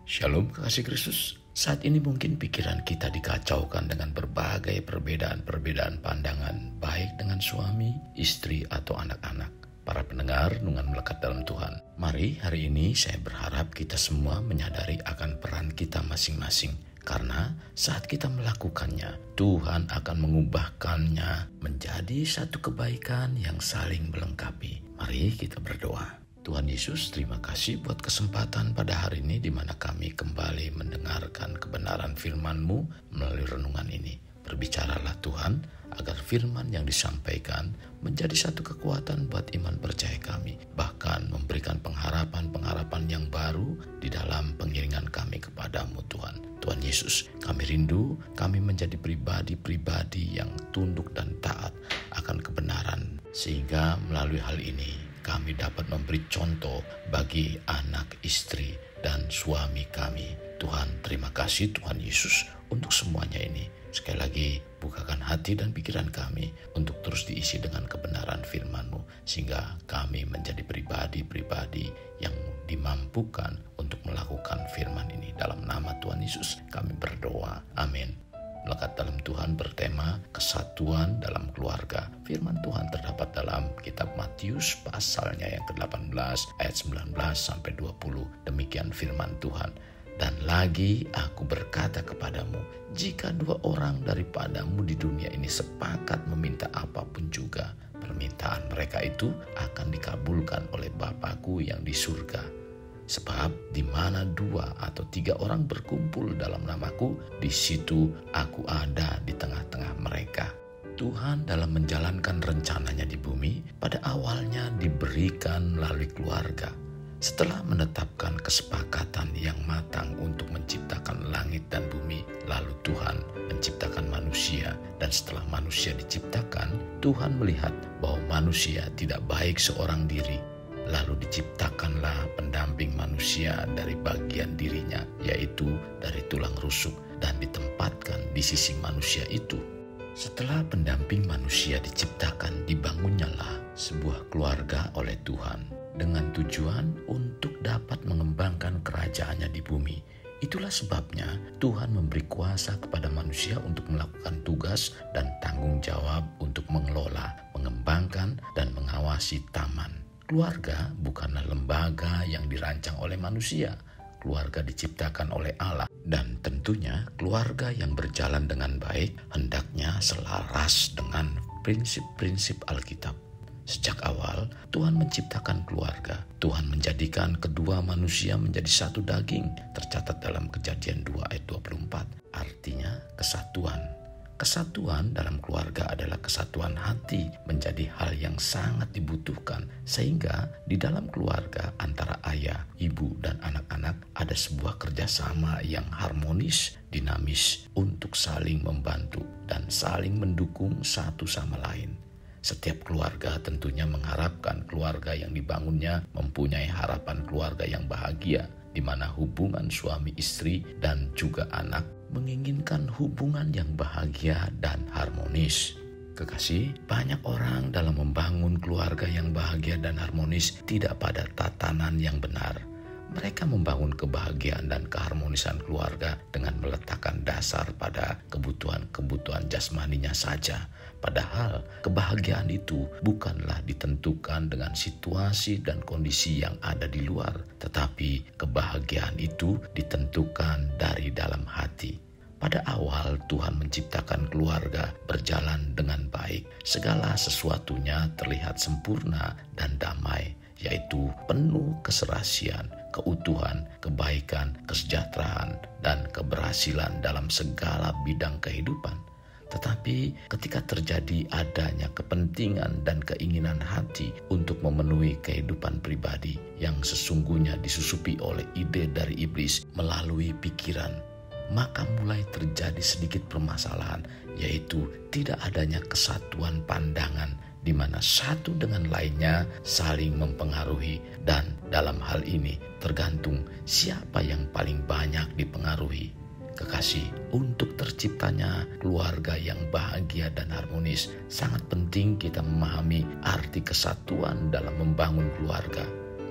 Shalom kekasih Kristus. Saat ini mungkin pikiran kita dikacaukan dengan berbagai perbedaan pandangan, baik dengan suami, istri, atau anak-anak. Para pendengar Renungan Melekat dalam Tuhan, mari hari ini saya berharap kita semua menyadari akan peran kita masing-masing. Karena saat kita melakukannya, Tuhan akan mengubahkannya menjadi satu kebaikan yang saling melengkapi. Mari kita berdoa. Tuhan Yesus, terima kasih buat kesempatan pada hari ini di mana kami kembali mendengarkan kebenaran firman-Mu melalui renungan ini. Berbicaralah Tuhan, agar firman yang disampaikan menjadi satu kekuatan buat iman percaya kami. Bahkan memberikan pengharapan-pengharapan yang baru di dalam pengiringan kami kepadamu Tuhan. Tuhan Yesus, kami rindu kami menjadi pribadi-pribadi yang tunduk dan taat akan kebenaran. Sehingga melalui hal ini kami dapat memberi contoh bagi anak, istri, dan suami kami. Tuhan, terima kasih Tuhan Yesus untuk semuanya ini. Sekali lagi, bukakan hati dan pikiran kami untuk terus diisi dengan kebenaran firman-Mu. Sehingga kami menjadi pribadi-pribadi yang dimampukan untuk melakukan firman ini. Dalam nama Tuhan Yesus kami berdoa. Amin. Melekat dalam Tuhan bertema kesatuan dalam keluarga. Firman Tuhan terdapat dalam kitab Matius pasalnya yang ke-18 ayat 19 sampai 20. Demikian firman Tuhan. Dan lagi aku berkata kepadamu, jika 2 orang daripadamu di dunia ini sepakat meminta apapun juga, permintaan mereka itu akan dikabulkan oleh Bapa-Ku yang di surga. Sebab di mana 2 atau 3 orang berkumpul dalam namaku, di situ aku ada di tengah-tengah mereka. Tuhan dalam menjalankan rencananya di bumi, pada awalnya diberikan melalui keluarga. Setelah menetapkan kesepakatan yang matang untuk menciptakan langit dan bumi, lalu Tuhan menciptakan manusia. Dan setelah manusia diciptakan, Tuhan melihat bahwa manusia tidak baik seorang diri. Lalu diciptakanlah pendamping manusia dari bagian dirinya, yaitu dari tulang rusuk, dan ditempatkan di sisi manusia itu. Setelah pendamping manusia diciptakan, dibangunnyalah sebuah keluarga oleh Tuhan dengan tujuan untuk dapat mengembangkan kerajaannya di bumi. Itulah sebabnya Tuhan memberi kuasa kepada manusia untuk melakukan tugas dan tanggung jawab untuk mengelola, mengembangkan, dan mengawasi taman. Keluarga bukanlah lembaga yang dirancang oleh manusia. Keluarga diciptakan oleh Allah. Dan tentunya keluarga yang berjalan dengan baik hendaknya selaras dengan prinsip-prinsip Alkitab. Sejak awal Tuhan menciptakan keluarga. Tuhan menjadikan kedua manusia menjadi satu daging. Tercatat dalam Kejadian 2 ayat 24. Artinya kesatuan. Kesatuan dalam keluarga adalah kesatuan hati, menjadi hal yang sangat dibutuhkan. Sehingga di dalam keluarga antara ayah, ibu, dan anak-anak ada sebuah kerjasama yang harmonis, dinamis untuk saling membantu dan saling mendukung satu sama lain. Setiap keluarga tentunya mengharapkan keluarga yang dibangunnya mempunyai harapan keluarga yang bahagia, di mana hubungan suami istri dan juga anak menginginkan hubungan yang bahagia dan harmonis. Kekasih, banyak orang dalam membangun keluarga yang bahagia dan harmonis tidak pada tatanan yang benar. Mereka membangun kebahagiaan dan keharmonisan keluarga dengan meletakkan dasar pada kebutuhan-kebutuhan jasmaninya saja. Padahal kebahagiaan itu bukanlah ditentukan dengan situasi dan kondisi yang ada di luar, tetapi kebahagiaan itu ditentukan dari dalam hati. Pada awal Tuhan menciptakan keluarga berjalan dengan baik. Segala sesuatunya terlihat sempurna dan damai, yaitu penuh keserasian, keutuhan, kebaikan, kesejahteraan, dan keberhasilan dalam segala bidang kehidupan. Tetapi ketika terjadi adanya kepentingan dan keinginan hati untuk memenuhi kehidupan pribadi yang sesungguhnya disusupi oleh ide dari iblis melalui pikiran, maka mulai terjadi sedikit permasalahan, yaitu tidak adanya kesatuan pandangan di mana satu dengan lainnya saling mempengaruhi, dan dalam hal ini tergantung siapa yang paling banyak dipengaruhi. Kekasih, untuk terciptanya keluarga yang bahagia dan harmonis, sangat penting kita memahami arti kesatuan dalam membangun keluarga.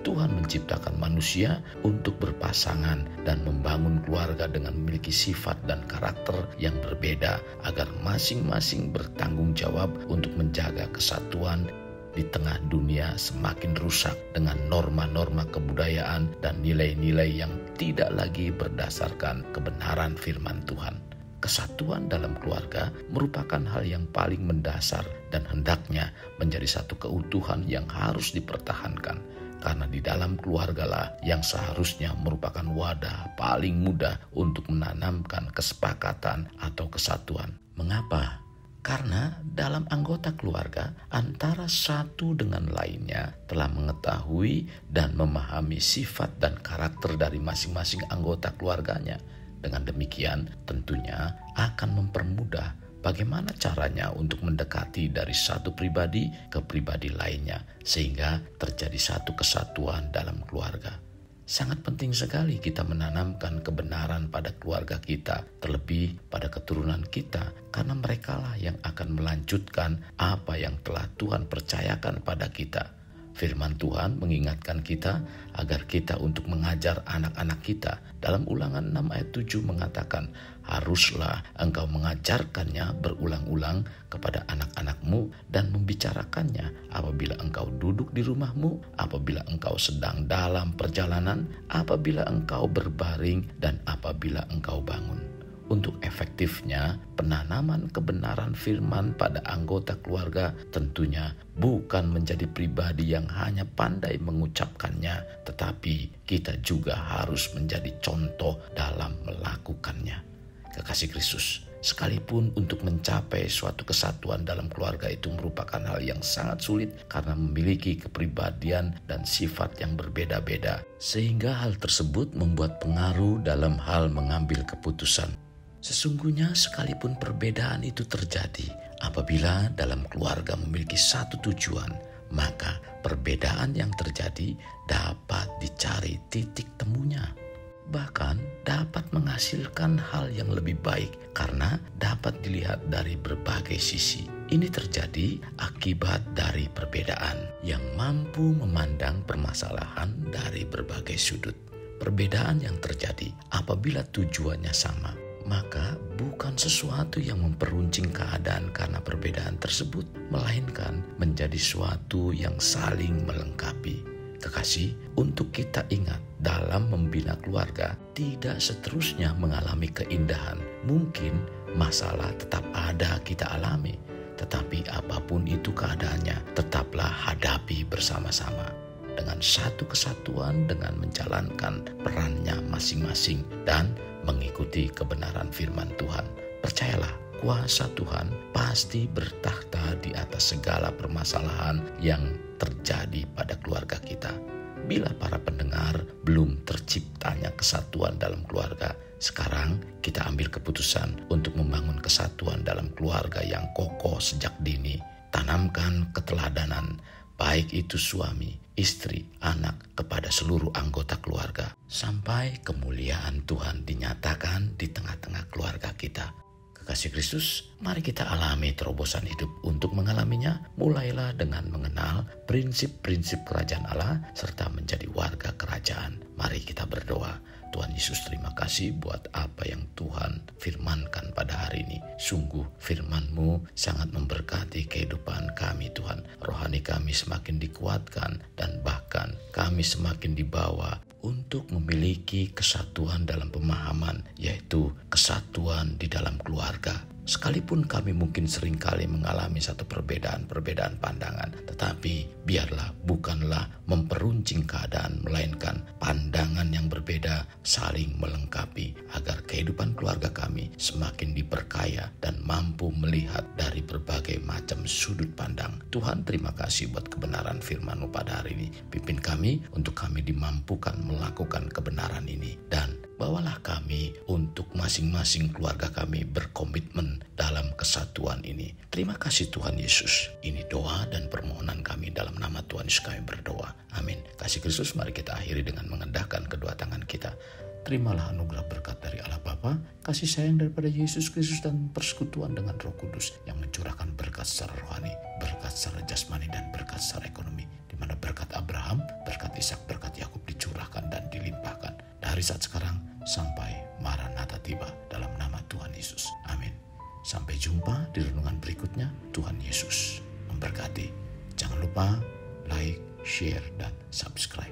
Tuhan menciptakan manusia untuk berpasangan dan membangun keluarga dengan memiliki sifat dan karakter yang berbeda agar masing-masing bertanggung jawab untuk menjaga kesatuan di tengah dunia semakin rusak dengan norma-norma kebudayaan dan nilai-nilai yang tidak lagi berdasarkan kebenaran firman Tuhan. Kesatuan dalam keluarga merupakan hal yang paling mendasar dan hendaknya menjadi satu keutuhan yang harus dipertahankan. Karena di dalam keluargalah yang seharusnya merupakan wadah paling mudah untuk menanamkan kesepakatan atau kesatuan. Mengapa? Karena dalam anggota keluarga antara satu dengan lainnya telah mengetahui dan memahami sifat dan karakter dari masing-masing anggota keluarganya. Dengan demikian tentunya akan mempermudah bagaimana caranya untuk mendekati dari satu pribadi ke pribadi lainnya sehingga terjadi satu kesatuan dalam keluarga. Sangat penting sekali kita menanamkan kebenaran pada keluarga kita, terlebih pada keturunan kita, karena merekalah yang akan melanjutkan apa yang telah Tuhan percayakan pada kita. Firman Tuhan mengingatkan kita agar kita untuk mengajar anak-anak kita. Dalam Ulangan 6 ayat 7 mengatakan, haruslah engkau mengajarkannya berulang-ulang kepada anak-anakmu dan membicarakannya apabila engkau duduk di rumahmu, apabila engkau sedang dalam perjalanan, apabila engkau berbaring, dan apabila engkau bangun. Untuk efektifnya penanaman kebenaran firman pada anggota keluarga tentunya bukan menjadi pribadi yang hanya pandai mengucapkannya, tetapi kita juga harus menjadi contoh dalam melakukannya. Kekasih Kristus, sekalipun untuk mencapai suatu kesatuan dalam keluarga itu merupakan hal yang sangat sulit karena memiliki kepribadian dan sifat yang berbeda-beda, sehingga hal tersebut membuat pengaruh dalam hal mengambil keputusan. Sesungguhnya sekalipun perbedaan itu terjadi, apabila dalam keluarga memiliki satu tujuan, maka perbedaan yang terjadi dapat dicari titik temunya. Bahkan dapat menghasilkan hal yang lebih baik karena dapat dilihat dari berbagai sisi. Ini terjadi akibat dari perbedaan yang mampu memandang permasalahan dari berbagai sudut. Perbedaan yang terjadi apabila tujuannya sama, maka bukan sesuatu yang memperuncing keadaan karena perbedaan tersebut, melainkan menjadi suatu yang saling melengkapi. Kekasih, untuk kita ingat dalam membina keluarga tidak seterusnya mengalami keindahan. Mungkin masalah tetap ada kita alami, tetapi apapun itu keadaannya, tetaplah hadapi bersama-sama dengan satu kesatuan dengan menjalankan perannya masing-masing dan mengikuti kebenaran firman Tuhan. Percayalah, kuasa Tuhan pasti bertakhta di atas segala permasalahan yang terjadi pada keluarga kita. Bila para pendengar belum terciptanya kesatuan dalam keluarga, sekarang kita ambil keputusan untuk membangun kesatuan dalam keluarga yang kokoh sejak dini. Tanamkan keteladanan, baik itu suami, istri, anak, kepada seluruh anggota keluarga, sampai kemuliaan Tuhan dinyatakan di tengah-tengah keluarga kita. Kekasih Kristus, mari kita alami terobosan hidup. Untuk mengalaminya, mulailah dengan mengenal prinsip-prinsip kerajaan Allah serta menjadi warga kerajaan. Mari kita berdoa. Tuhan Yesus, terima kasih buat apa yang Tuhan firmankan pada hari ini. Sungguh firman-Mu sangat memberkati kehidupan kami Tuhan. Rohani kami semakin dikuatkan dan bahkan kami semakin dibawa untuk memiliki kesatuan dalam pemahaman, yaitu kesatuan di dalam keluarga. Sekalipun kami mungkin seringkali mengalami satu perbedaan pandangan, tetapi biarlah bukanlah memperuncing keadaan, melainkan pandangan yang berbeda saling melengkapi agar kehidupan keluarga kami semakin diperkaya dan mampu melihat dari berbagai macam sudut pandang. Tuhan, terima kasih buat kebenaran firman-Mu pada hari ini. Pimpin kami untuk kami dimampukan melakukan kebenaran ini, dan bawalah kami untuk masing-masing keluarga kami berkomitmen dalam kesatuan ini. Terima kasih Tuhan Yesus. Ini doa dan permohonan kami dalam nama Tuhan Yesus kami berdoa. Amin. Kasih Kristus, mari kita akhiri dengan mengendahkan kedua tangan kita. Terimalah anugerah berkat dari Allah Bapa, kasih sayang daripada Yesus Kristus, dan persekutuan dengan Roh Kudus yang mencurahkan berkat secara rohani, berkat secara jasmani, dan berkat secara ekonomi. Di mana berkat Abraham, berkat Ishak, berkat dari saat sekarang sampai Maranatha tiba, dalam nama Tuhan Yesus. Amin. Sampai jumpa di renungan berikutnya. Tuhan Yesus memberkati. Jangan lupa like, share, dan subscribe.